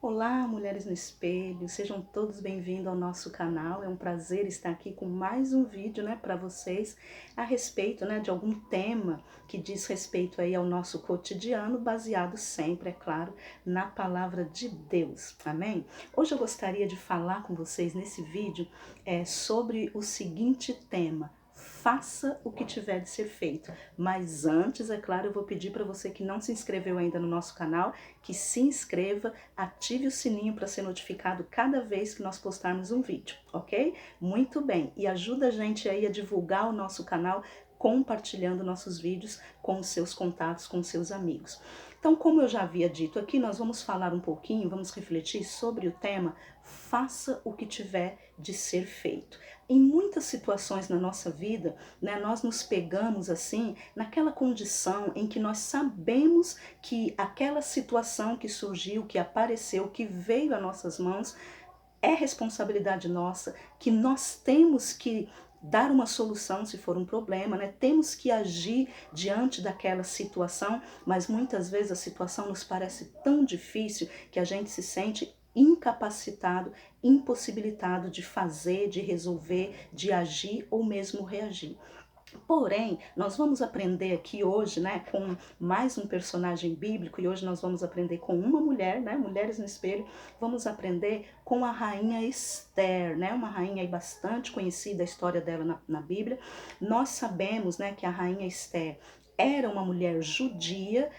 Olá, mulheres no espelho, sejam todos bem-vindos ao nosso canal. É um prazer estar aqui com mais um vídeo, para vocês a respeito, de algum tema que diz respeito aí ao nosso cotidiano, baseado sempre, é claro, na palavra de Deus. Amém? Hoje eu gostaria de falar com vocês nesse vídeo sobre o seguinte tema: faça o que tiver de ser feito. Mas antes, é claro, eu vou pedir para você que não se inscreveu ainda no nosso canal, que se inscreva, ative o sininho para ser notificado cada vez que nós postarmos um vídeo, ok? Muito bem, e ajuda a gente aí a divulgar o nosso canal, compartilhando nossos vídeos com os seus contatos, com os seus amigos. Então, como eu já havia dito aqui, nós vamos falar um pouquinho, vamos refletir sobre o tema faça o que tiver de ser feito. Em muitas situações na nossa vida, nós nos pegamos assim, naquela condição em que nós sabemos que aquela situação que surgiu, que apareceu, que veio às nossas mãos, é responsabilidade nossa, que nós temos que dar uma solução se for um problema, Temos que agir diante daquela situação, mas muitas vezes a situação nos parece tão difícil que a gente se sente incapacitado, impossibilitado de fazer, de resolver, de agir ou mesmo reagir. Porém, nós vamos aprender aqui hoje, com mais um personagem bíblico, e hoje nós vamos aprender com uma mulher, Mulheres no Espelho, vamos aprender com a rainha Esther, uma rainha aí bastante conhecida, a história dela na Bíblia. Nós sabemos, que a rainha Esther era uma mulher judia,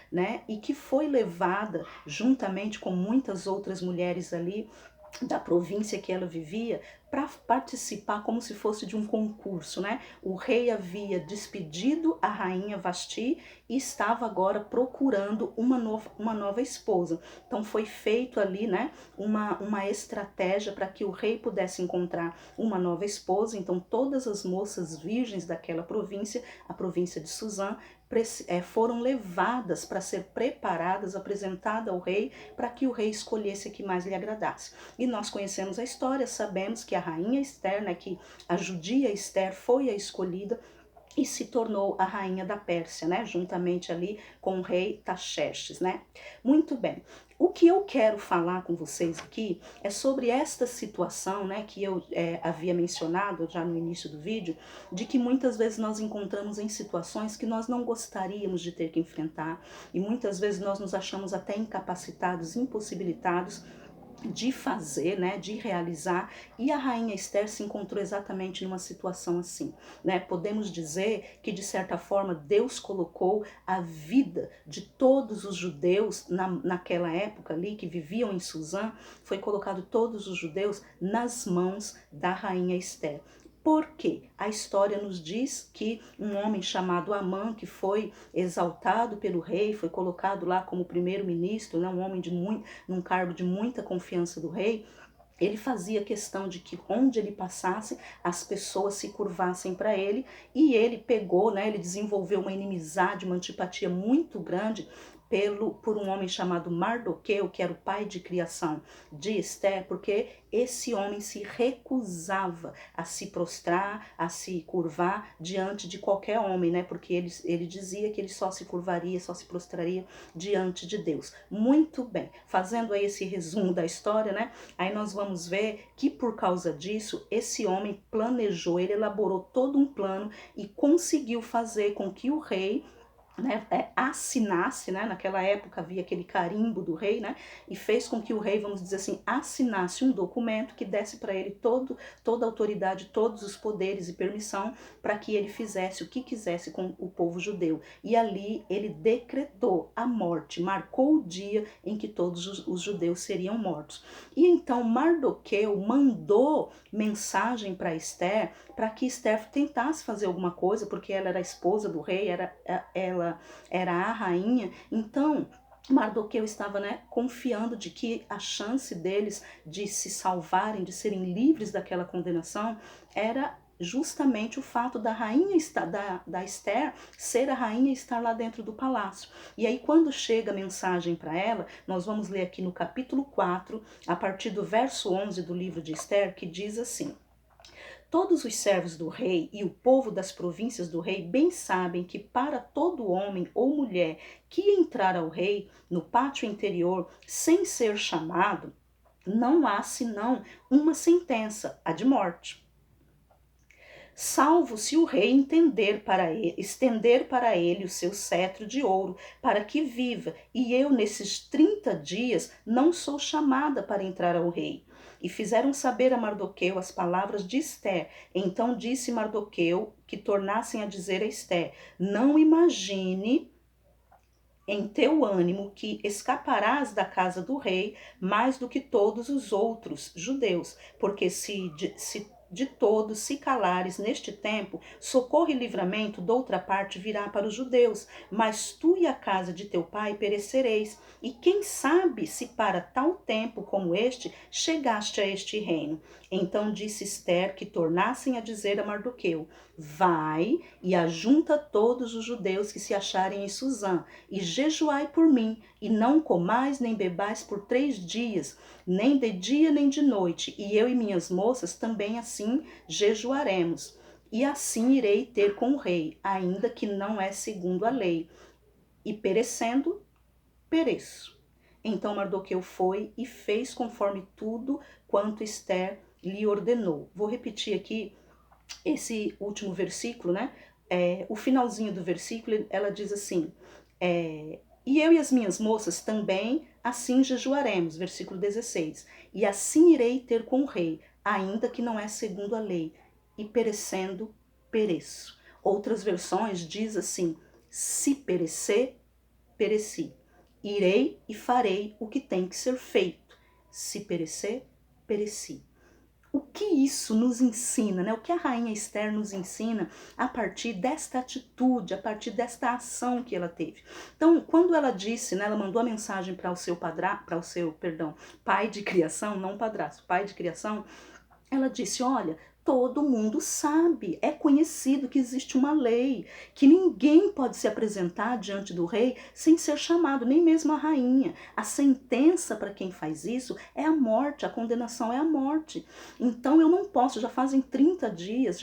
e que foi levada juntamente com muitas outras mulheres ali da província que ela vivia, para participar como se fosse de um concurso, O rei havia despedido a rainha Vasti e estava agora procurando uma nova esposa. Então foi feito ali, uma estratégia para que o rei pudesse encontrar uma nova esposa. Então todas as moças virgens daquela província, a província de Suzã, foram levadas para ser preparadas, apresentadas ao rei, para que o rei escolhesse a que mais lhe agradasse. E nós conhecemos a história, sabemos que a rainha Esther, que a judia Esther foi a escolhida e se tornou a rainha da Pérsia, juntamente ali com o rei Taxerxes, Muito bem. O que eu quero falar com vocês aqui é sobre esta situação, que eu havia mencionado já no início do vídeo, de que muitas vezes nós encontramos em situações que nós não gostaríamos de ter que enfrentar, e muitas vezes nós nos achamos até incapacitados, impossibilitados de fazer, de realizar, e a rainha Esther se encontrou exatamente numa situação assim, Podemos dizer que de certa forma Deus colocou a vida de todos os judeus naquela época ali, que viviam em Suzã, foi colocado todos os judeus nas mãos da rainha Esther. Porque a história nos diz que um homem chamado Amã, que foi exaltado pelo rei, foi colocado lá como primeiro-ministro, um homem num cargo de muita confiança do rei, ele fazia questão de que onde ele passasse, as pessoas se curvassem para ele, e ele pegou, ele desenvolveu uma inimizade, uma antipatia muito grande por um homem chamado Mardoqueu, que era o pai de criação de Esther, porque esse homem se recusava a se prostrar, a se curvar diante de qualquer homem, porque ele dizia que ele só se curvaria, só se prostraria diante de Deus. Muito bem, fazendo aí esse resumo da história, aí nós vamos ver que por causa disso, esse homem planejou, ele elaborou todo um plano e conseguiu fazer com que o rei assinasse, naquela época havia aquele carimbo do rei, e fez com que o rei, vamos dizer assim, assinasse um documento que desse para ele toda a autoridade, todos os poderes e permissão para que ele fizesse o que quisesse com o povo judeu. E ali ele decretou a morte, marcou o dia em que todos os judeus seriam mortos. E então Mardoqueu mandou mensagem para Esther, para que Esther tentasse fazer alguma coisa, porque ela era a esposa do rei, ela era a rainha. Então Mardoqueu estava confiando de que a chance deles de se salvarem, de serem livres daquela condenação, era justamente o fato da rainha da Esther ser a rainha e estar lá dentro do palácio. E aí quando chega a mensagem para ela, nós vamos ler aqui no capítulo 4, a partir do verso 11 do livro de Esther, que diz assim: Todos os servos do rei e o povo das províncias do rei bem sabem que para todo homem ou mulher que entrar ao rei no pátio interior sem ser chamado, não há senão uma sentença, a de morte. Salvo se o rei estender para ele o seu cetro de ouro, para que viva, e eu nesses 30 dias não sou chamada para entrar ao rei. E fizeram saber a Mardoqueu as palavras de Ester. Então disse Mardoqueu que tornassem a dizer a Ester: não imagine em teu ânimo que escaparás da casa do rei mais do que todos os outros judeus, porque se de todos se calares neste tempo, socorro e livramento doutra parte virá para os judeus, mas tu e a casa de teu pai perecereis. E quem sabe se para tal tempo como este chegaste a este reino? Então disse Ester que tornassem a dizer a Mardoqueu: vai e ajunta todos os judeus que se acharem em Suzã, e jejuai por mim, e não comais nem bebais por 3 dias, nem de dia nem de noite, e eu e minhas moças também assim jejuaremos. E assim irei ter com o rei, ainda que não é segundo a lei, e perecendo, pereço. Então Mardoqueu foi e fez conforme tudo quanto Ester lhe ordenou. Vou repetir aqui esse último versículo, né? O finalzinho do versículo, ela diz assim: e eu e as minhas moças também assim jejuaremos, versículo 16. E assim irei ter com o rei, ainda que não é segundo a lei, e perecendo, pereço. Outras versões diz assim: se perecer, pereci. Irei e farei o que tem que ser feito. Se perecer, pereci. O que isso nos ensina, né? O que a rainha Ester nos ensina a partir desta atitude, a partir desta ação que ela teve. Então, quando ela disse, né, ela mandou a mensagem para o seu pai de criação, não padrasto, pai de criação, ela disse: olha, todo mundo sabe, é conhecido que existe uma lei, que ninguém pode se apresentar diante do rei sem ser chamado, nem mesmo a rainha. A sentença para quem faz isso é a morte, a condenação é a morte. Então eu não posso, já faz 30 dias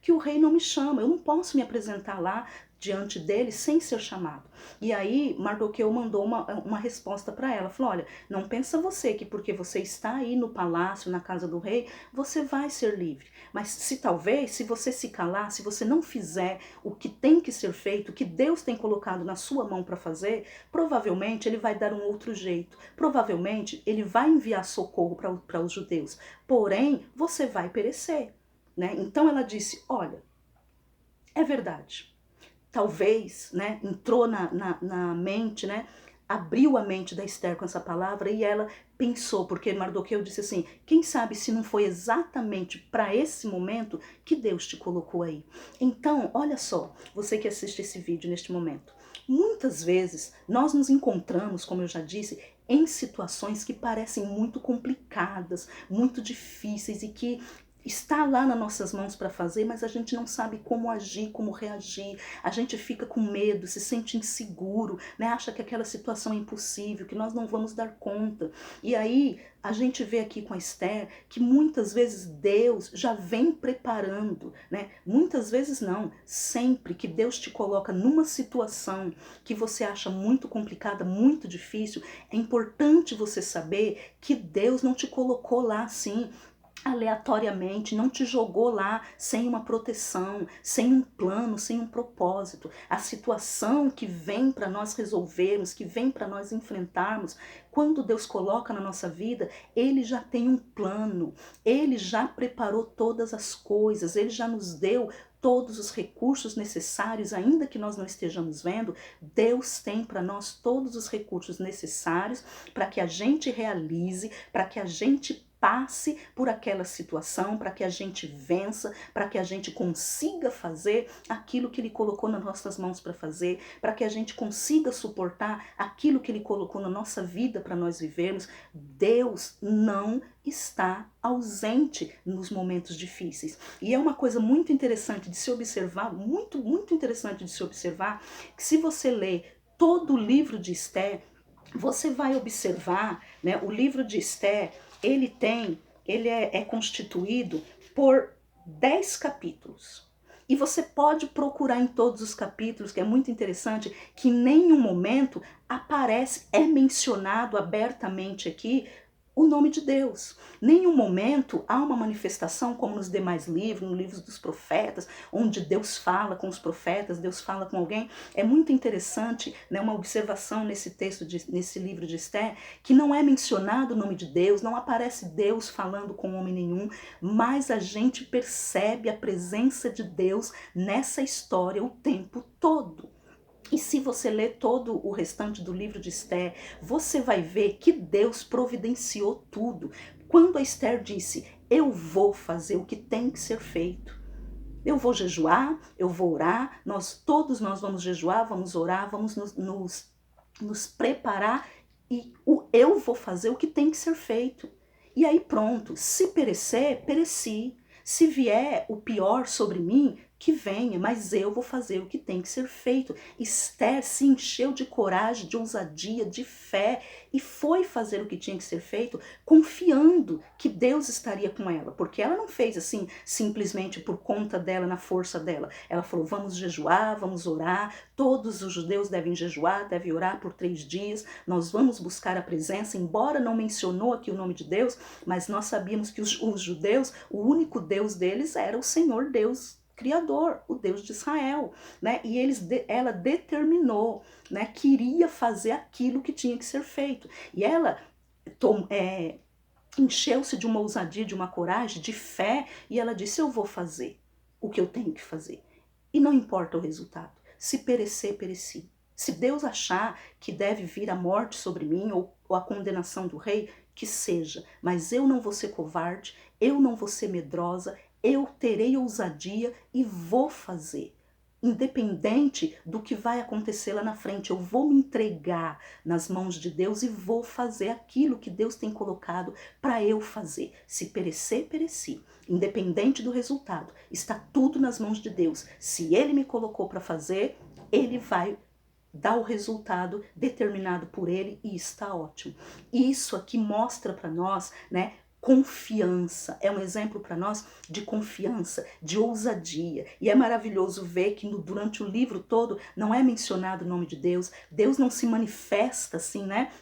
que o rei não me chama, eu não posso me apresentar lá diante dele sem ser chamado. E aí Mardoqueu mandou uma resposta para ela, falou: olha, não pensa você que porque você está aí no palácio, na casa do rei, você vai ser livre. Mas se você se calar, se você não fizer o que tem que ser feito, o que Deus tem colocado na sua mão para fazer, provavelmente ele vai dar um outro jeito. Provavelmente ele vai enviar socorro para os judeus. Porém, você vai perecer, né? Então ela disse: olha, é verdade. Talvez, né, entrou na mente, né, abriu a mente da Ester com essa palavra e ela pensou, porque Mardoqueu disse assim: quem sabe se não foi exatamente para esse momento que Deus te colocou aí. Então, olha só, você que assiste esse vídeo neste momento, muitas vezes nós nos encontramos, como eu já disse, em situações que parecem muito complicadas, muito difíceis e que está lá nas nossas mãos para fazer, mas a gente não sabe como agir, como reagir. A gente fica com medo, se sente inseguro, né? Acha que aquela situação é impossível, que nós não vamos dar conta. E aí a gente vê aqui com a Ester que muitas vezes Deus já vem preparando, né? Muitas vezes não, sempre que Deus te coloca numa situação que você acha muito complicada, muito difícil, é importante você saber que Deus não te colocou lá assim aleatoriamente, não te jogou lá sem uma proteção, sem um plano, sem um propósito. A situação que vem para nós resolvermos, que vem para nós enfrentarmos, quando Deus coloca na nossa vida, Ele já tem um plano, Ele já preparou todas as coisas, Ele já nos deu todos os recursos necessários, ainda que nós não estejamos vendo, Deus tem para nós todos os recursos necessários para que a gente realize, para que a gente passe por aquela situação, para que a gente vença, para que a gente consiga fazer aquilo que Ele colocou nas nossas mãos para fazer, para que a gente consiga suportar aquilo que Ele colocou na nossa vida para nós vivermos. Deus não está ausente nos momentos difíceis. E é uma coisa muito interessante de se observar, muito, muito interessante de se observar, que se você ler todo o livro de Ester, você vai observar, né, o livro de Ester, ele é constituído por 10 capítulos. E você pode procurar em todos os capítulos, que é muito interessante, que em nenhum momento aparece, é mencionado abertamente aqui o nome de Deus. Nenhum momento há uma manifestação como nos demais livros, no livro dos profetas, onde Deus fala com os profetas, Deus fala com alguém. É muito interessante, né, uma observação nesse texto, nesse livro de Esther, que não é mencionado o nome de Deus, não aparece Deus falando com homem nenhum, mas a gente percebe a presença de Deus nessa história o tempo todo. E se você ler todo o restante do livro de Esther, você vai ver que Deus providenciou tudo. Quando a Esther disse, eu vou fazer o que tem que ser feito. Eu vou jejuar, eu vou orar, todos nós vamos jejuar, vamos orar, vamos nos preparar e eu vou fazer o que tem que ser feito. E aí pronto, se perecer, pereci. Se vier o pior sobre mim, que venha, mas eu vou fazer o que tem que ser feito. Esther se encheu de coragem, de ousadia, de fé e foi fazer o que tinha que ser feito, confiando que Deus estaria com ela, porque ela não fez assim simplesmente por conta dela, na força dela. Ela falou, vamos jejuar, vamos orar, todos os judeus devem jejuar, devem orar por 3 dias, nós vamos buscar a presença, embora não mencionou aqui o nome de Deus, mas nós sabíamos que os judeus, o único Deus deles era o Senhor Deus Criador, o Deus de Israel, né? E ela determinou, né? Queria fazer aquilo que tinha que ser feito. E ela encheu-se de uma ousadia, de uma coragem, de fé, e ela disse, eu vou fazer o que eu tenho que fazer. E não importa o resultado. Se perecer, pereci. Se Deus achar que deve vir a morte sobre mim ou a condenação do rei, que seja. Mas eu não vou ser covarde, eu não vou ser medrosa, eu terei ousadia e vou fazer. Independente do que vai acontecer lá na frente, eu vou me entregar nas mãos de Deus e vou fazer aquilo que Deus tem colocado para eu fazer. Se perecer, pereci. Independente do resultado, está tudo nas mãos de Deus. Se Ele me colocou para fazer, Ele vai dar o resultado determinado por Ele e está ótimo. Isso aqui mostra para nós, né? Confiança, é um exemplo para nós de confiança, de ousadia, e é maravilhoso ver que durante o livro todo não é mencionado o nome de Deus, Deus não se manifesta assim, né,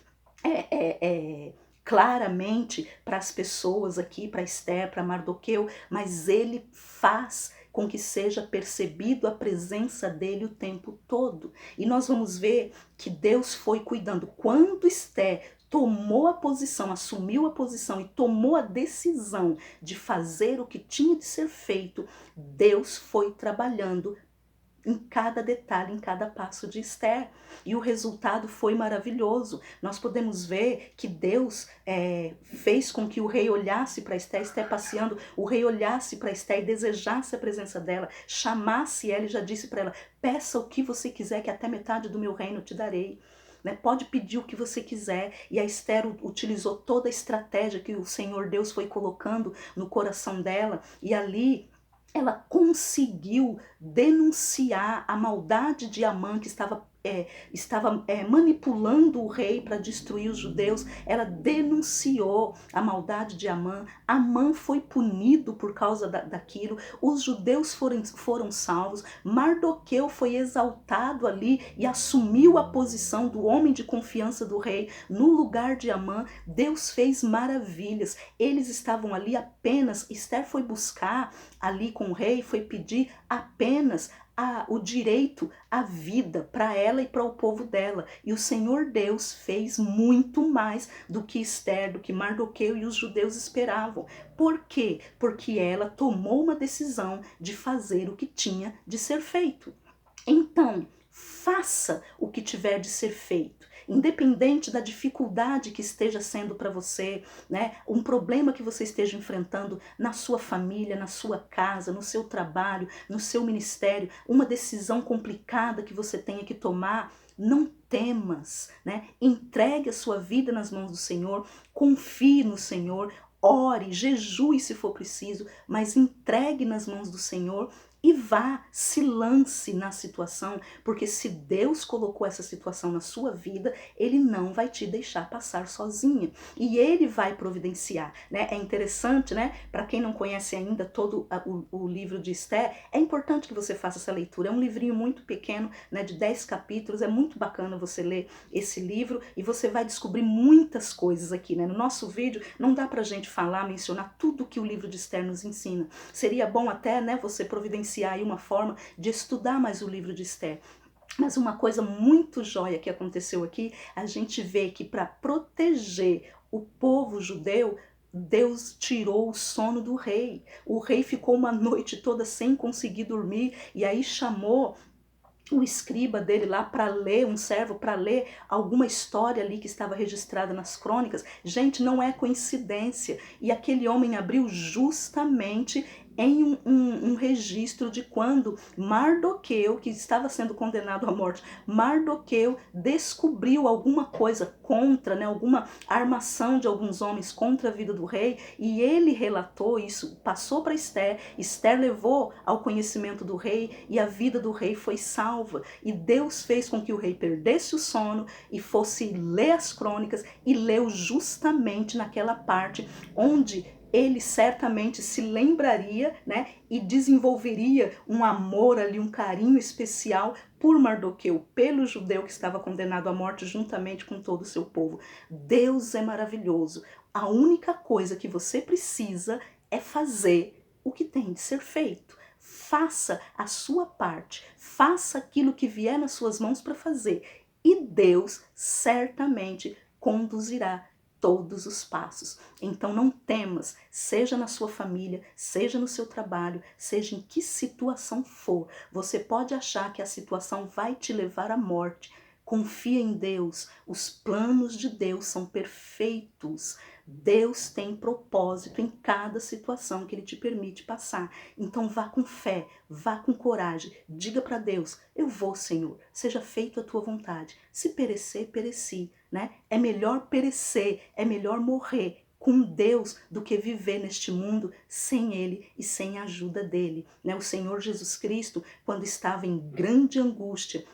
claramente para as pessoas aqui, para Esther, para Mardoqueu, mas ele faz com que seja percebido a presença dele o tempo todo. E nós vamos ver que Deus foi cuidando. Quando Esther tomou a posição, assumiu a posição e tomou a decisão de fazer o que tinha de ser feito, Deus foi trabalhando em cada detalhe, em cada passo de Esther. E o resultado foi maravilhoso. Nós podemos ver que Deus fez com que o rei olhasse para Esther, Esther passeando, o rei olhasse para Esther e desejasse a presença dela, chamasse ela e já disse para ela, peça o que você quiser que até metade do meu reino te darei. Pode pedir o que você quiser. E a Esther utilizou toda a estratégia que o Senhor Deus foi colocando no coração dela. E ali ela conseguiu denunciar a maldade de Amã, que estava manipulando o rei para destruir os judeus. Ela denunciou a maldade de Amã. Amã foi punido por causa daquilo. Os judeus foram salvos. Mardoqueu foi exaltado ali e assumiu a posição do homem de confiança do rei no lugar de Amã. Deus fez maravilhas. Eles estavam ali apenas, Esther foi buscar ali com o rei, foi pedir apenas o direito à vida para ela e para o povo dela. E o Senhor Deus fez muito mais do que Esther, do que Mardoqueu e os judeus esperavam. Por quê? Porque ela tomou uma decisão de fazer o que tinha de ser feito. Então, faça o que tiver de ser feito. Independente da dificuldade que esteja sendo para você, né? Um problema que você esteja enfrentando na sua família, na sua casa, no seu trabalho, no seu ministério, uma decisão complicada que você tenha que tomar, não temas, né? Entregue a sua vida nas mãos do Senhor, confie no Senhor, ore, jejue se for preciso, mas entregue nas mãos do Senhor E vá, se lance na situação, porque se Deus colocou essa situação na sua vida, Ele não vai te deixar passar sozinha. E Ele vai providenciar, né? É interessante, né? Para quem não conhece ainda todo o livro de Esther, é importante que você faça essa leitura. É um livrinho muito pequeno, né? De 10 capítulos. É muito bacana você ler esse livro e você vai descobrir muitas coisas aqui, né? No nosso vídeo não dá pra gente falar, mencionar tudo que o livro de Esther nos ensina. Seria bom até, né, você providenciar aí uma forma de estudar mais o livro de Esther. Mas uma coisa muito jóia que aconteceu aqui, a gente vê que para proteger o povo judeu, Deus tirou o sono do rei. O rei ficou uma noite toda sem conseguir dormir e aí chamou o escriba dele lá para ler, um servo para ler alguma história ali que estava registrada nas crônicas. Gente, não é coincidência. E aquele homem abriu justamente em um registro de quando Mardoqueu, que estava sendo condenado à morte, Mardoqueu descobriu alguma coisa contra, né, alguma armação de alguns homens contra a vida do rei, e ele relatou isso, passou para Esther, Esther levou ao conhecimento do rei, e a vida do rei foi salva. E Deus fez com que o rei perdesse o sono e fosse ler as crônicas, e leu justamente naquela parte onde ele certamente se lembraria, né, e desenvolveria um amor ali, um carinho especial por Mardoqueu, pelo judeu que estava condenado à morte juntamente com todo o seu povo. Deus é maravilhoso. A única coisa que você precisa é fazer o que tem de ser feito. Faça a sua parte, faça aquilo que vier nas suas mãos para fazer, e Deus certamente conduzirá todos os passos. Então não temas, seja na sua família, seja no seu trabalho, seja em que situação for. Você pode achar que a situação vai te levar à morte. Confia em Deus, os planos de Deus são perfeitos. Deus tem propósito em cada situação que Ele te permite passar. Então vá com fé, vá com coragem, diga para Deus, eu vou, Senhor, seja feita a tua vontade. Se perecer, pereci, né? É melhor perecer, é melhor morrer com Deus do que viver neste mundo sem Ele e sem a ajuda dEle, né? O Senhor Jesus Cristo, quando estava em grande angústia,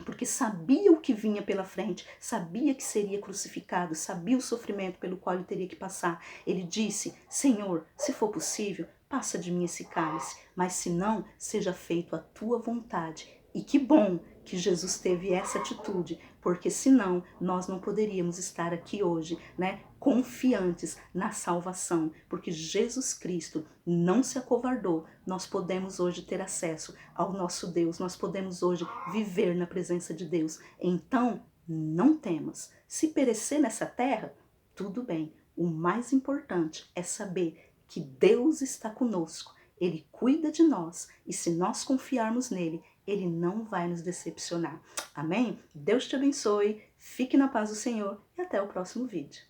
porque sabia o que vinha pela frente, sabia que seria crucificado, sabia o sofrimento pelo qual ele teria que passar. Ele disse, Senhor, se for possível, passa de mim esse cálice, mas se não, seja feito a tua vontade. E que bom que Jesus teve essa atitude, porque senão nós não poderíamos estar aqui hoje, né, confiantes na salvação, porque Jesus Cristo não se acovardou. Nós podemos hoje ter acesso ao nosso Deus, nós podemos hoje viver na presença de Deus. Então, não temas. Se perecer nessa terra, tudo bem. O mais importante é saber que Deus está conosco. Ele cuida de nós e se nós confiarmos nele, ele não vai nos decepcionar. Amém? Deus te abençoe, fique na paz do Senhor e até o próximo vídeo.